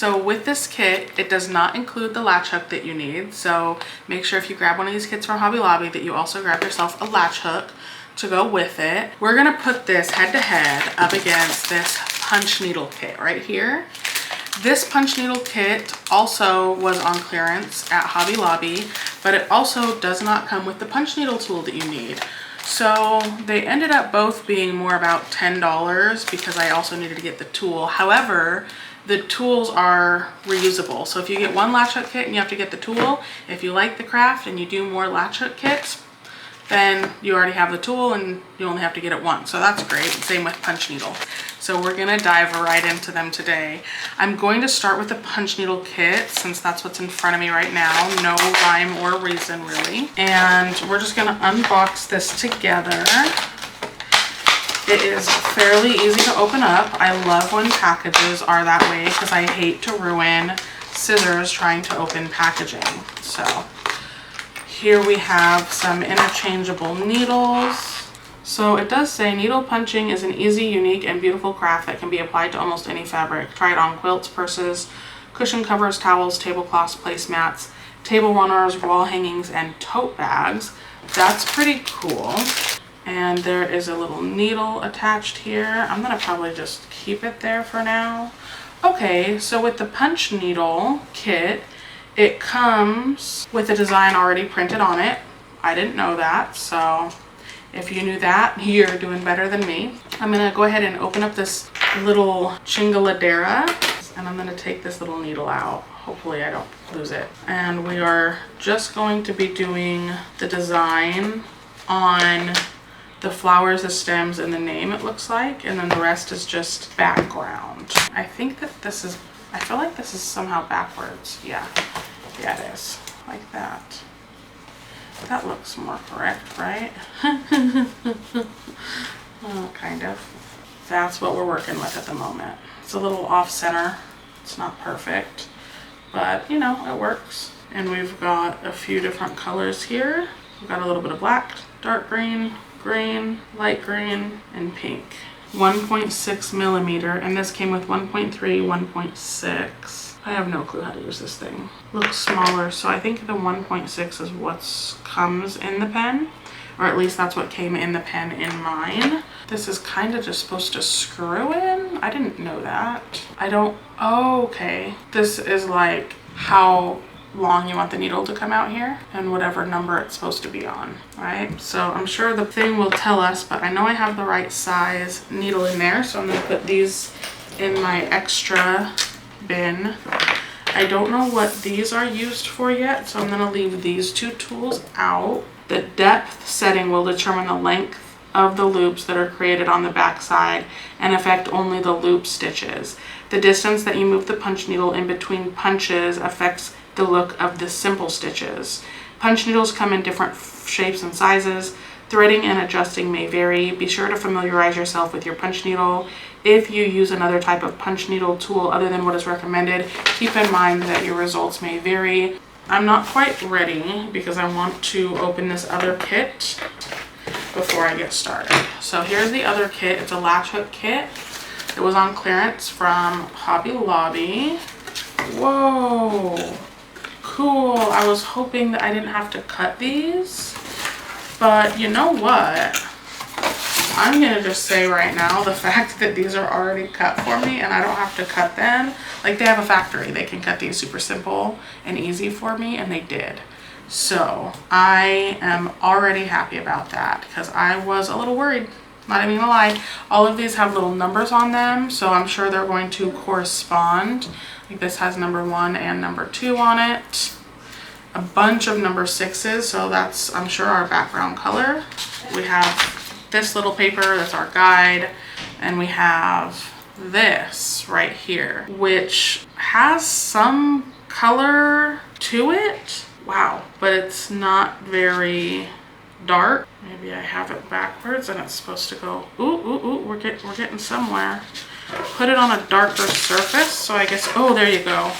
So with this kit, it does not include the latch hook that you need. So make sure if you grab one of these kits from Hobby Lobby that you also grab yourself a latch hook to go with it. We're gonna put this head to head up against this punch needle kit right here. This punch needle kit also was on clearance at Hobby Lobby, but it also does not come with the punch needle tool that you need. So they ended up both being more about $10 because I also needed to get the tool. However, the tools are reusable. So if you get one latch hook kit and you have to get the tool, if you like the craft and you do more latch hook kits, then you already have the tool and you only have to get it once. So that's great. Same with punch needle. So we're gonna dive right into them today. I'm going to start with the punch needle kit since that's what's in front of me right now. No rhyme or reason really. And we're just gonna unbox this together. It is fairly easy to open up. I love when packages are that way because I hate to ruin scissors trying to open packaging. So here we have some interchangeable needles. So it does say needle punching is an easy, unique, and beautiful craft that can be applied to almost any fabric. Try it on quilts, purses, cushion covers, towels, tablecloths, placemats, table runners, wall hangings, and tote bags. That's pretty cool. And there is a little needle attached here. I'm gonna probably just keep it there for now. Okay, so with the punch needle kit, it comes with a design already printed on it. I didn't know that, so if you knew that, you're doing better than me. I'm gonna go ahead and open up this little chingaladera, and I'm gonna take this little needle out. Hopefully I don't lose it. And we are just going to be doing the design on the flowers, the stems, and the name, it looks like, and then the rest is just background. I think that this is, I feel like this is somehow backwards. Yeah, it is, like that. That looks more correct, right? Oh, kind of. That's what we're working with at the moment. It's a little off center. It's not perfect, but you know, it works. And we've got a few different colors here. We've got a little bit of black, dark green, green, light green, and pink. 1.6 millimeter, and this came with 1.3, 1.6. I have no clue how to use this thing. Looks smaller, so I think the 1.6 is what comes in the pen, or at least that's what came in the pen in mine. This is kind of just supposed to screw in. I didn't know that. I don't, oh, okay. This is like how long you want the needle to come out here and whatever number it's supposed to be on, right? So I'm sure the thing will tell us, but I know I have the right size needle in there, so I'm gonna put these in my extra bin. I don't know what these are used for yet, so I'm gonna leave these two tools out. The depth setting will determine the length of the loops that are created on the back side and affect only the loop stitches. The distance that you move the punch needle in between punches affects the look of the simple stitches. Punch needles come in different shapes and sizes. Threading and adjusting may vary. Be sure to familiarize yourself with your punch needle. If you use another type of punch needle tool other than what is recommended, keep in mind that your results may vary. I'm not quite ready because I want to open this other kit before I get started. So here's the other kit. It's a latch hook kit. It was on clearance from Hobby Lobby. Whoa, cool. I was hoping that I didn't have to cut these, but you know what? I'm gonna just say right now, the fact that these are already cut for me and I don't have to cut them, like they have a factory, they can cut these super simple and easy for me, and they did. So I am already happy about that because I was a little worried, not even gonna lie. All of these have little numbers on them, so I'm sure they're going to correspond. Like this has number 1 and number 2 on it. A bunch of number 6s, so that's, I'm sure, our background color. We have this little paper, that's our guide, and we have this right here, which has some color to it. Wow, but it's not very dark. Maybe I have it backwards and it's supposed to go, ooh, we're getting somewhere. Put it on a darker surface, so I guess, oh, there you go.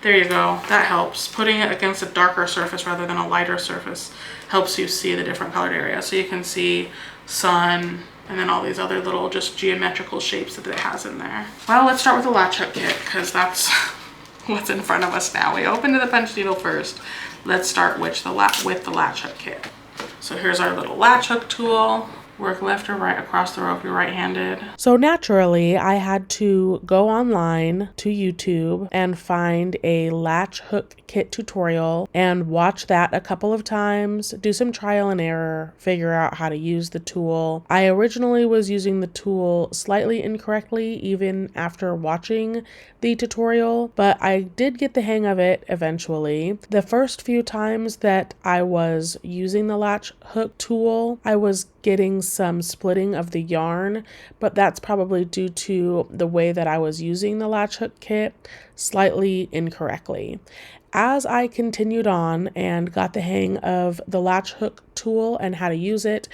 There you go, that helps. Putting it against a darker surface rather than a lighter surface helps you see the different colored areas. So you can see sun and then all these other little just geometrical shapes that it has in there. Well, let's start with the latch hook kit because that's what's in front of us now. We opened the punch needle first. Let's start with the latch hook kit. So here's our little latch hook tool. Work left or right across the row if you're right-handed. So naturally, I had to go online to YouTube and find a latch hook kit tutorial and watch that a couple of times, do some trial and error, figure out how to use the tool. I originally was using the tool slightly incorrectly even after watching the tutorial, but I did get the hang of it eventually. The first few times that I was using the latch hook tool, I was getting some splitting of the yarn, but that's probably due to the way that I was using the latch hook kit slightly incorrectly. As I continued on and got the hang of the latch hook tool and how to use it,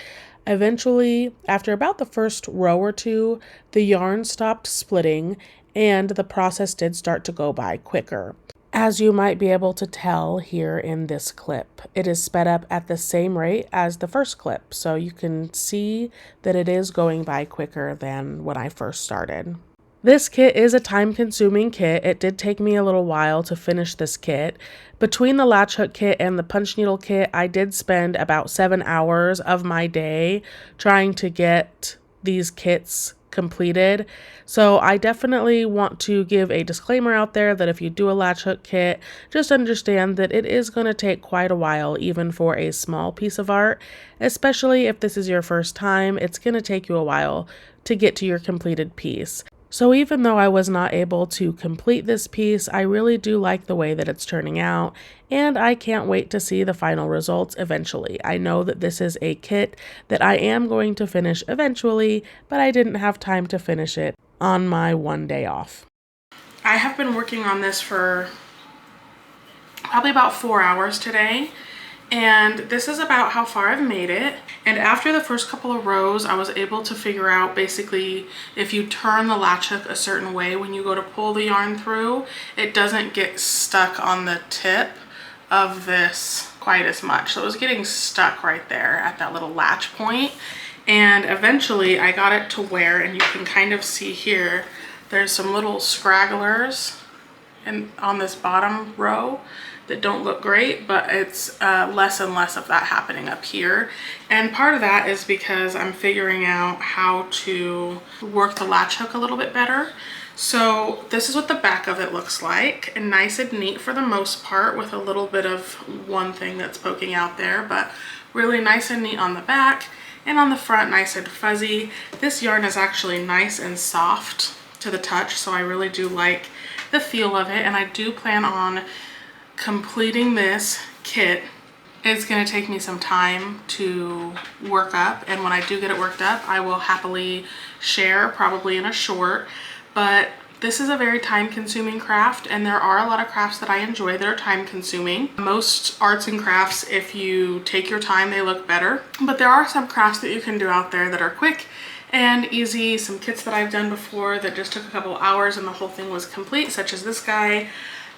eventually, after about the first row or two, the yarn stopped splitting and the process did start to go by quicker. As you might be able to tell here in this clip, it is sped up at the same rate as the first clip, so you can see that it is going by quicker than when I first started. This kit is a time-consuming kit. It did take me a little while to finish this kit. Between the latch hook kit and the punch needle kit, I did spend about 7 hours of my day trying to get these kits completed. So I definitely want to give a disclaimer out there that if you do a latch hook kit, just understand that it is going to take quite a while even for a small piece of art, especially if this is your first time. It's going to take you a while to get to your completed piece. So even though I was not able to complete this piece, I really do like the way that it's turning out, and I can't wait to see the final results eventually. I know that this is a kit that I am going to finish eventually, but I didn't have time to finish it on my one day off. I have been working on this for probably about 4 hours today. And this is about how far I've made it. And after the first couple of rows, I was able to figure out basically if you turn the latch hook a certain way when you go to pull the yarn through, it doesn't get stuck on the tip of this quite as much. So it was getting stuck right there at that little latch point. And eventually I got it to where, and you can kind of see here, there's some little scragglers on this bottom row that don't look great, but it's less and less of that happening up here. And part of that is because I'm figuring out how to work the latch hook a little bit better. So this is what the back of it looks like, and nice and neat for the most part, with a little bit of one thing that's poking out there, but really nice and neat on the back, and on the front nice and fuzzy. This yarn is actually nice and soft to the touch, so I really do like the feel of it, and I do plan on completing this kit. It's going to take me some time to work up, and when I do get it worked up, I will happily share, probably in a short. But this is a very time-consuming craft, and there are a lot of crafts that I enjoy that are time-consuming. Most arts and crafts, if you take your time, they look better, but there are some crafts that you can do out there that are quick and easy. Some kits that I've done before that just took a couple hours and the whole thing was complete, such as this guy.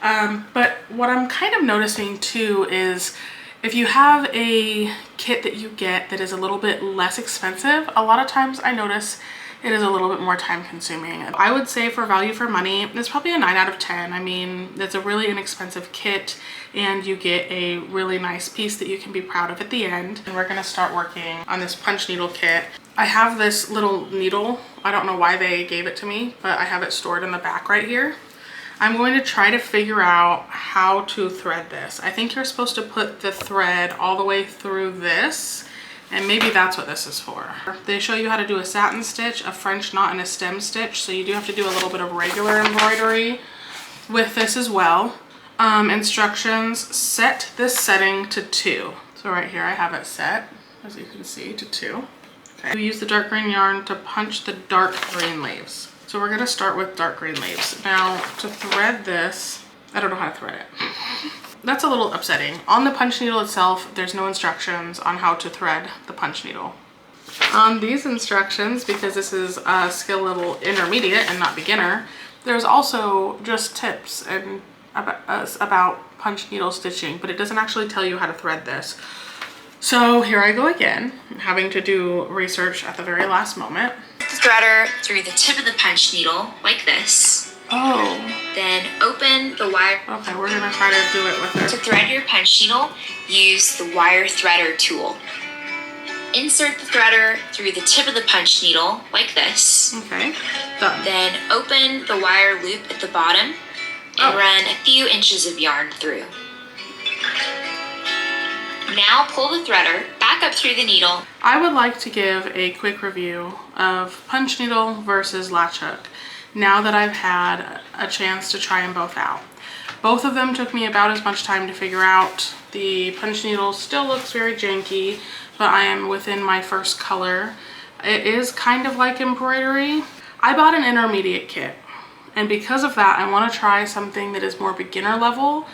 But what I'm kind of noticing too is if you have a kit that you get that is a little bit less expensive, a lot of times I notice it is a little bit more time consuming. I would say for value for money, it's probably a 9 out of 10. I mean, it's a really inexpensive kit and you get a really nice piece that you can be proud of at the end. And we're gonna start working on this punch needle kit. I have this little needle. I don't know why they gave it to me, but I have it stored in the back right here. I'm going to try to figure out how to thread this. I think you're supposed to put the thread all the way through this, and maybe that's what this is for. They show you how to do a satin stitch, a French knot, and a stem stitch, so you do have to do a little bit of regular embroidery with this as well. Instructions: set this setting to 2. So right here I have it set, as you can see, to 2. Okay. We use the dark green yarn to punch the dark green leaves. So we're gonna start with dark green leaves. Now to thread this, I don't know how to thread it. That's a little upsetting. On the punch needle itself, there's no instructions on how to thread the punch needle. On these instructions, because this is a skill level intermediate and not beginner, there's also just tips and about punch needle stitching, but it doesn't actually tell you how to thread this. So here I go again, having to do research at the very last moment. The threader through the tip of the punch needle like this, Oh. Then open the wire. Okay, we're gonna try to do it with it. To thread your punch needle, use the wire threader tool. Insert the threader through the tip of the punch needle, like this. Okay, done. Then open the wire loop at the bottom and run a few inches of yarn through. Now pull the threader back up through the needle. I would like to give a quick review of punch needle versus latch hook now that I've had a chance to try them both out. Both of them took me about as much time to figure out. The punch needle still looks very janky, but I am within my first color. It is kind of like embroidery. I bought an intermediate kit, and because of that, I want to try something that is more beginner level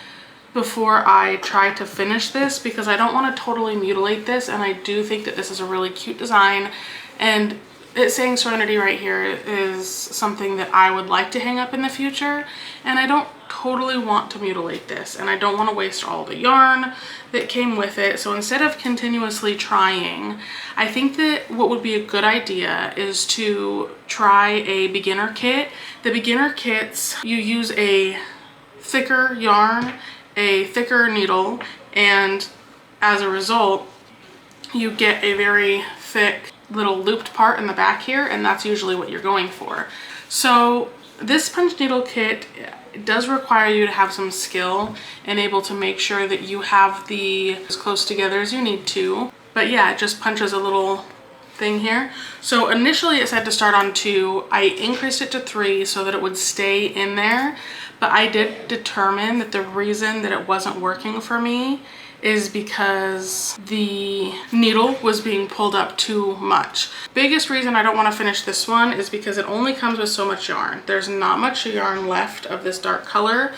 before I try to finish this, because I don't want to totally mutilate this, and I do think that this is a really cute design, and it's saying Serenity right here is something that I would like to hang up in the future, and I don't totally want to mutilate this, and I don't want to waste all the yarn that came with it. So instead of continuously trying, I think that what would be a good idea is to try a beginner kit. The beginner kits, you use a thicker yarn, a thicker needle, and as a result you get a very thick little looped part in the back here, and that's usually what you're going for. So this punch needle kit does require you to have some skill and able to make sure that you have the as close together as you need to. But yeah, it just punches a little thing here. So initially it said to start on 2. I increased it to 3 so that it would stay in there, but I did determine that the reason that it wasn't working for me is because the needle was being pulled up too much. Biggest reason I don't want to finish this one is because it only comes with so much yarn. There's not much yarn left of this dark color,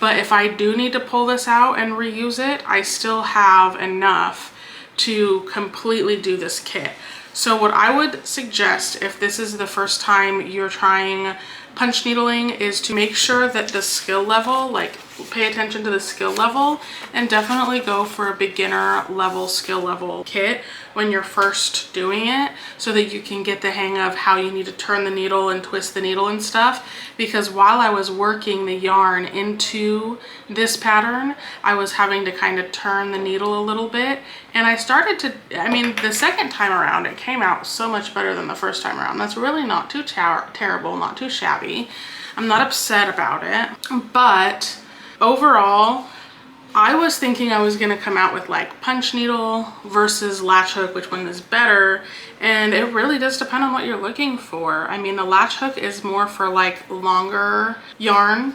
but if I do need to pull this out and reuse it, I still have enough to completely do this kit. So what I would suggest if this is the first time you're trying punch needling is to make sure that the skill level, like pay attention to the skill level, and definitely go for a beginner level skill level kit when you're first doing it, so that you can get the hang of how you need to turn the needle and twist the needle and stuff. Because while I was working the yarn into this pattern, I was having to kind of turn the needle a little bit, and I started to, I mean, the second time around it came out so much better than the first time around. That's really not too terrible, not too shabby. I'm not upset about it, but overall, I was thinking I was gonna come out with like punch needle versus latch hook, which one is better, and it really does depend on what you're looking for. I mean, the latch hook is more for like longer yarn,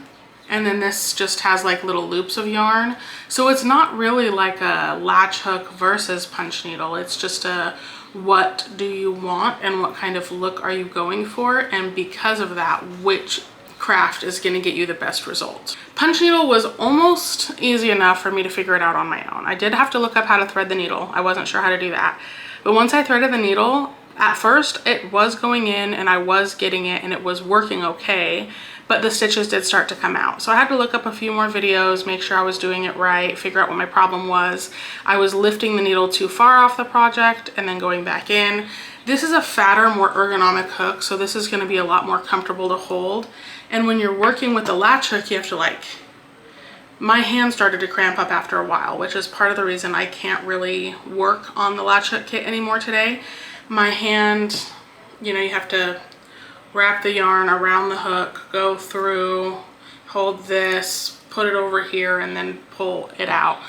and then this just has like little loops of yarn. So it's not really like a latch hook versus punch needle. It's just a what do you want and what kind of look are you going for, and because of that, which craft is going to get you the best results. Punch needle was almost easy enough for me to figure it out on my own. I did have to look up how to thread the needle. I wasn't sure how to do that. But once I threaded the needle, at first it was going in and I was getting it and it was working okay, but the stitches did start to come out. So I had to look up a few more videos, make sure I was doing it right, figure out what my problem was. I was lifting the needle too far off the project and then going back in. This is a fatter, more ergonomic hook, so this is going to be a lot more comfortable to hold. And when you're working with the latch hook, you have to like, my hand started to cramp up after a while, which is part of the reason I can't really work on the latch hook kit anymore today. My hand, you know, you have to wrap the yarn around the hook, go through, hold this, put it over here, and then pull it out.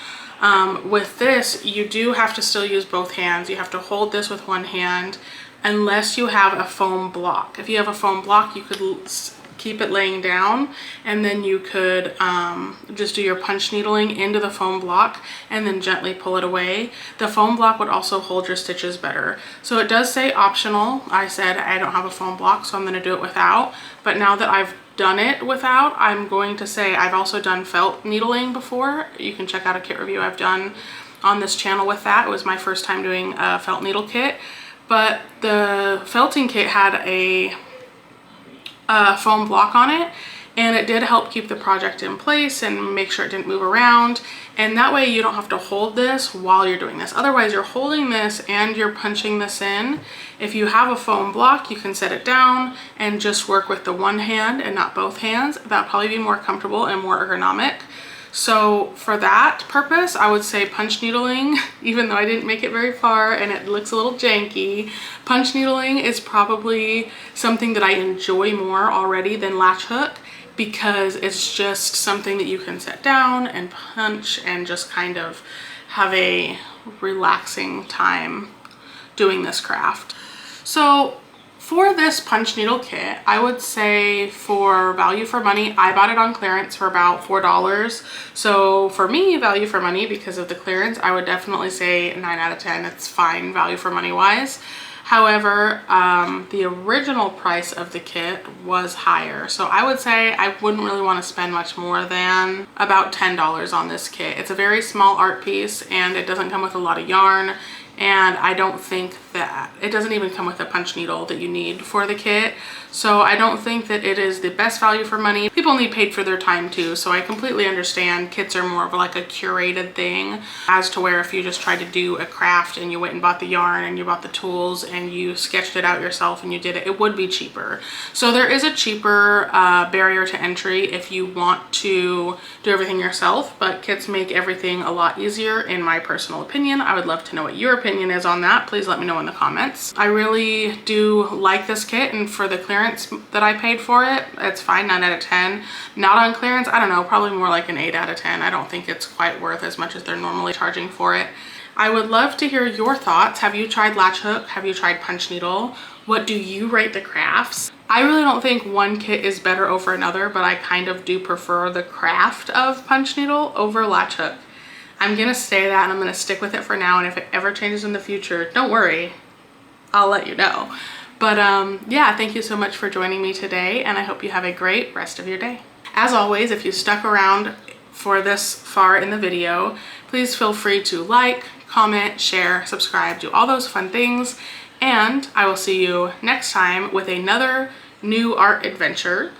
With this, you do have to still use both hands. You have to hold this with one hand unless you have a foam block. If you have a foam block, you could keep it laying down, and then you could just do your punch needling into the foam block and then gently pull it away. The foam block would also hold your stitches better. So it does say optional. I said I don't have a foam block, so I'm going to do it without, but now that I've done it without, I'm going to say I've also done felt needling before. You can check out a kit review I've done on this channel with that. It was my first time doing a felt needle kit, but the felting kit had a foam block on it, and it did help keep the project in place and make sure it didn't move around. And that way you don't have to hold this while you're doing this. Otherwise you're holding this and you're punching this in. If you have a foam block, you can set it down and just work with the one hand and not both hands. That'll probably be more comfortable and more ergonomic. So for that purpose, I would say punch needling, even though I didn't make it very far and it looks a little janky, punch needling is probably something that I enjoy more already than latch hook, because it's just something that you can set down and punch and just kind of have a relaxing time doing this craft. So for this punch needle kit, I would say for value for money, I bought it on clearance for about $4. So for me, value for money because of the clearance, I would definitely say 9 out of 10. It's fine value for money wise. However, the original price of the kit was higher. So I would say I wouldn't really want to spend much more than about $10 on this kit. It's a very small art piece and it doesn't come with a lot of yarn. And I don't think that it doesn't even come with a punch needle that you need for the kit. So I don't think that it is the best value for money. People need paid for their time too, so I completely understand kits are more of like a curated thing, as to where if you just tried to do a craft and you went and bought the yarn and you bought the tools and you sketched it out yourself and you did it, it would be cheaper. So there is a cheaper barrier to entry if you want to do everything yourself, but kits make everything a lot easier in my personal opinion. I would love to know what your opinion is on that. Please let me know in the comments. I really do like this kit, and for the clearance that I paid for it, it's fine, 9 out of 10. Not on clearance, I don't know, probably more like an 8 out of 10. I don't think it's quite worth as much as they're normally charging for it. I would love to hear your thoughts. Have you tried latch hook? Have you tried punch needle? What do you rate the crafts? I really don't think one kit is better over another, but I kind of do prefer the craft of punch needle over latch hook. I'm gonna say that and I'm gonna stick with it for now, and if it ever changes in the future, don't worry, I'll let you know. But yeah, thank you so much for joining me today, and I hope you have a great rest of your day. As always, if you stuck around for this far in the video, please feel free to like, comment, share, subscribe, do all those fun things, and I will see you next time with another new art adventure.